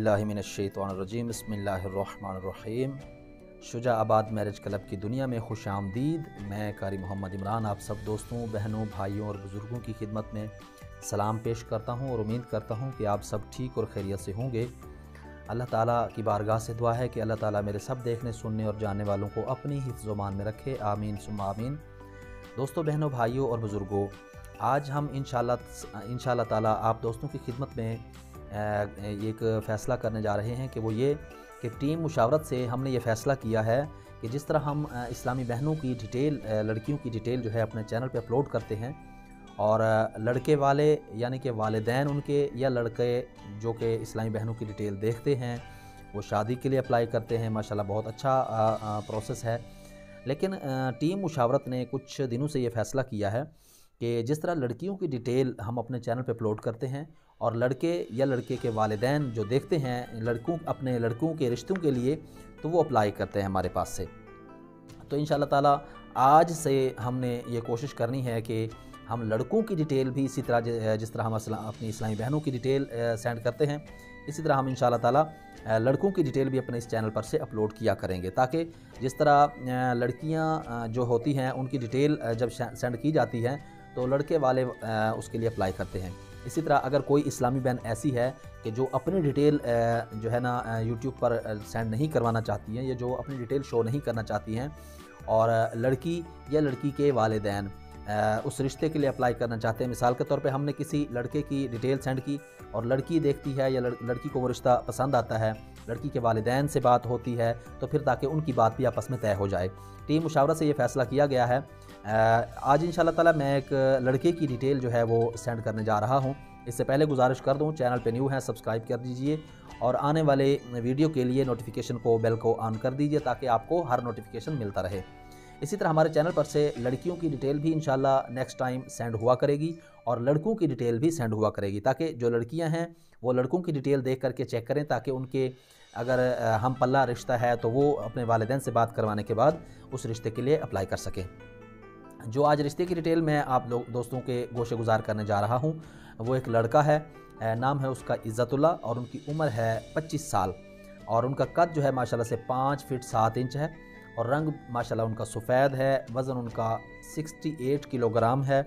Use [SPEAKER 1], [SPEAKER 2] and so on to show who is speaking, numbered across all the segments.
[SPEAKER 1] औज़ुबिल्लाहिमिनश्शैतानिर्रजीम बिस्मिल्लाहिर्रहमानिर्रहीम। शुजाआबाद marriage club की दुनिया में खुश आमदीद। मैं कारी मोहम्मद इमरान आप सब दोस्तों, बहनों, भाइयों और बुज़ुर्गों की खिदमत में सलाम पेश करता हूँ और उम्मीद करता हूँ कि आप सब ठीक और खैरियत से होंगे। अल्लाह ताला की बारगाह से दुआ है कि अल्लाह ताला मेरे सब देखने, सुनने और जानने वालों को अपनी हिफ्ज़ व मान में रखे। आमीन सुम्मा आमीन। दोस्तों, बहनों, भाइयों और बुज़ुर्गों, आज हम इंशाअल्लाह ताला आप दोस्तों की खिदमत में एक फ़ैसला करने जा रहे हैं कि वो ये कि टीम मुशावरत से हमने ये फ़ैसला किया है कि जिस तरह हम इस्लामी बहनों की डिटेल, लड़कियों की डिटेल जो है अपने चैनल पे अपलोड करते हैं और लड़के वाले यानी कि वालिदैन उनके या लड़के जो कि इस्लामी बहनों की डिटेल देखते हैं वो शादी के लिए अप्लाई करते हैं। माशाल्लाह बहुत अच्छा प्रोसेस है। लेकिन टीम मुशावरत ने कुछ दिनों से ये फ़ैसला किया है कि जिस तरह लड़कियों की डिटेल हम अपने चैनल पे अपलोड करते हैं और लड़के या लड़के के वालिदैन जो देखते हैं अपने लड़कों के रिश्तों के लिए, तो वो अप्लाई करते हैं हमारे पास से। तो इंशाअल्लाह ताला आज से हमने ये कोशिश करनी है कि हम लड़कों की डिटेल भी इसी तरह जिस तरह हम अपनी इस्लामी बहनों की डिटेल सेंड करते हैं, इसी तरह हम इंशाअल्लाह ताला लड़कों की डिटेल भी अपने इस चैनल पर से अपलोड किया करेंगे, ताकि जिस तरह लड़कियां जो होती हैं उनकी डिटेल जब सेंड की जाती है तो लड़के वाले उसके लिए अप्लाई करते हैं। इसी तरह अगर कोई इस्लामी बहन ऐसी है कि जो अपनी डिटेल जो है ना यूट्यूब पर सेंड नहीं करवाना चाहती हैं या जो अपनी डिटेल शो नहीं करना चाहती हैं और लड़की या लड़की के वालिदैन उस रिश्ते के लिए अप्लाई करना चाहते हैं, मिसाल के तौर पे हमने किसी लड़के की डिटेल सेंड की और लड़की देखती है या लड़की को वो रिश्ता पसंद आता है, लड़की के वालिदैन से बात होती है, तो फिर ताकि उनकी बात भी आपस में तय हो जाए, टीम मुशावरत से ये फ़ैसला किया गया है। आज इंशाअल्लाह ताला मैं एक लड़के की डिटेल जो है वो सेंड करने जा रहा हूँ। इससे पहले गुजारिश कर दूँ, चैनल पे न्यू है सब्सक्राइब कर दीजिए और आने वाले वीडियो के लिए नोटिफिकेशन को बेल को ऑन कर दीजिए ताकि आपको हर नोटिफिकेशन मिलता रहे। इसी तरह हमारे चैनल पर से लड़कियों की डिटेल भी इंशाल्लाह नेक्स्ट टाइम सेंड हुआ करेगी और लड़कों की डिटेल भी सेंड हुआ करेगी, ताकि जो लड़कियां हैं वो लड़कों की डिटेल देख करके चेक करें, ताकि उनके अगर हम पल्ला रिश्ता है तो वो अपने वालिदैन से बात करवाने के बाद उस रिश्ते के लिए अप्लाई कर सकें। जो आज रिश्ते की डिटेल मैं आप लोग दोस्तों के गोशे गुजार करने जा रहा हूँ वो एक लड़का है, नाम है उसका इज़्ज़तुल्लाह और उनकी उम्र है 25 साल और उनका कद जो है माशाल्लाह से 5 फीट 7 इंच है और रंग माशाल्लाह उनका सफ़ेद है। वज़न उनका 68 किलोग्राम है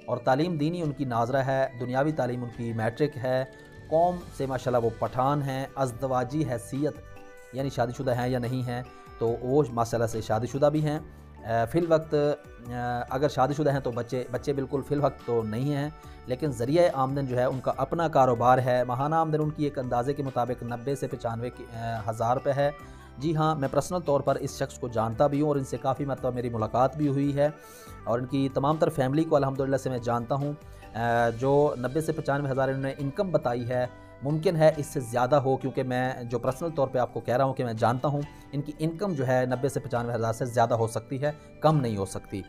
[SPEAKER 1] और तालीम दीनी उनकी नाजरा है, दुनियावी तालीम उनकी मैट्रिक है। कौम से माशाल्लाह वो पठान हैं। अज़दवाजी हैसियत यानी शादीशुदा हैं या नहीं हैं, तो वो माशाल्लाह से शादीशुदा भी हैं। फ़िल वक्त अगर शादीशुदा हैं तो बच्चे बिल्कुल फ़िल वक्त तो नहीं हैं, लेकिन ज़रिया आमदन जो है उनका अपना कारोबार है। माहाना आमदन उनकी एक अंदाज़े के मुताबिक 90 से 95 हज़ार रुपये है। जी हाँ, मैं पर्सनल तौर पर इस शख्स को जानता भी हूँ और इनसे काफ़ी मतलब मेरी मुलाकात भी हुई है और इनकी तमाम तर फैमिली को अल्हम्दुलिल्लाह से मैं जानता हूँ। जो 90 से 95 हज़ार इन्होंने इनकम बताई है, मुमकिन है इससे ज़्यादा हो, क्योंकि मैं जो पर्सनल तौर पे आपको कह रहा हूँ कि मैं जानता हूँ इनकी इनकम जो है 90 से 95 हज़ार से ज़्यादा हो सकती है, कम नहीं हो सकती।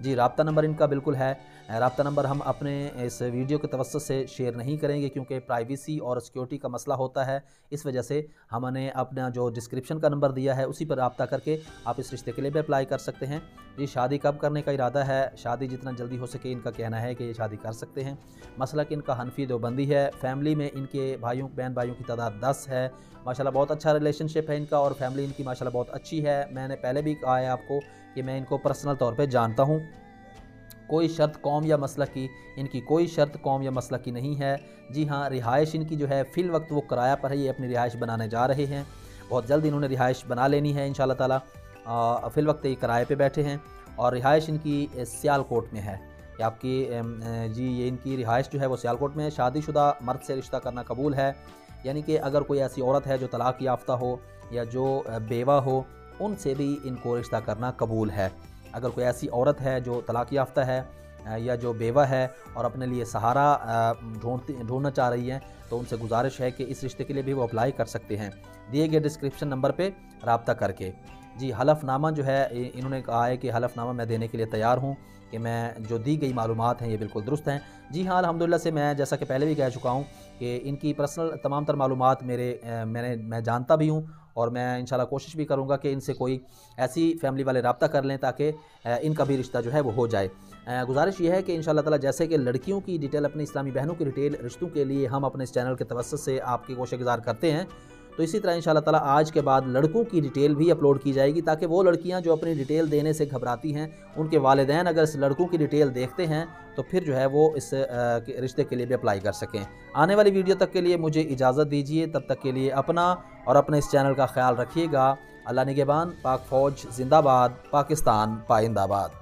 [SPEAKER 1] जी, राब्ता नंबर इनका बिल्कुल है। राब्ता नंबर हम अपने इस वीडियो के तवस्सुत से शेयर नहीं करेंगे क्योंकि प्राइवेसी और सिक्योरिटी का मसला होता है। इस वजह से हमने अपना जो डिस्क्रिप्शन का नंबर दिया है उसी पर राब्ता करके आप इस रिश्ते के लिए भी अप्लाई कर सकते हैं। जी, शादी कब करने का इरादा है? शादी जितना जल्दी हो सके इनका कहना है कि ये शादी कर सकते हैं। मसला कि इनका हनफी देवबंदी है। फैमिली में इनके बहन भाइयों की तादाद 10 है। माशाल्लाह बहुत अच्छा रिलेशनशिप है इनका और फैमिली इनकी माशाल्लाह बहुत अच्छी है। मैंने पहले भी कहा है आपको कि मैं इनको पर्सनल तौर पे जानता हूँ। कोई शर्त कौम या मसलक की इनकी कोई शर्त कौम या मसलक की नहीं है। जी हाँ, रिहाइश इनकी जो है फ़िल वक्त वो किराया पर है, ये अपनी रिहाइश बनाने जा रहे हैं। बहुत जल्द इन्होंने रिहाइश बना लेनी है इंशाअल्लाह ताला। फ़िल वक्त ये किराए पे बैठे हैं और रिहाइश इनकी सियालकोट में है। कि आपकी जी ये इनकी रिहाइश जो है वो सियालकोट में है। शादीशुदा मर्द से रिश्ता करना कबूल है, यानी कि अगर कोई ऐसी औरत है जो तलाक़ याफ्ता हो या जो बेवा हो, उनसे भी इनको रिश्ता करना कबूल है। अगर कोई ऐसी औरत है जो तलाक़ याफ्ता है या जो बेवा है और अपने लिए सहारा ढूंढना चाह रही हैं, तो उनसे गुजारिश है कि इस रिश्ते के लिए भी वो अप्लाई कर सकते हैं दिए गए डिस्क्रिप्शन नंबर पे रब्ता करके। जी, हलफनामा जो है इन्होंने कहा है कि हलफनामा मैं देने के लिए तैयार हूँ कि मैं जो दी गई मालूमात हैं ये बिल्कुल दुरुस्त हैं। जी हाँ, अल्हम्दुलिल्लाह से मैं जैसा कि पहले भी कह चुका हूँ कि इनकी पर्सनल तमाम तर मालूमात मैं जानता भी हूँ और मैं इंशाल्लाह कोशिश भी करूँगा कि इनसे कोई ऐसी फैमिली वाले रब्ता कर लें ताकि इनका भी रिश्ता जो है वो हो जाए। गुजारिश ये है कि इंशाल्लाह ताला जैसे कि लड़कियों की डिटेल, अपनी इस्लामी बहनों की डिटेल रिश्तों के लिए हम अपने इस चैनल के तवस्सुत से आपकी कोशिश गुजार करते हैं, तो इसी तरह इंशाल्लाह ताला आज के बाद लड़कों की डिटेल भी अपलोड की जाएगी, ताकि वो लड़कियां जो अपनी डिटेल देने से घबराती हैं, उनके वालिदैन अगर इस लड़कों की डिटेल देखते हैं तो फिर जो है वो इस रिश्ते के लिए भी अप्लाई कर सकें। आने वाली वीडियो तक के लिए मुझे इजाज़त दीजिए, तब तक के लिए अपना और अपने इस चैनल का ख्याल रखिएगा। अल्लाह निगहबान, पाक फ़ौज जिंदाबाद, पाकिस्तान पाइंदाबाद।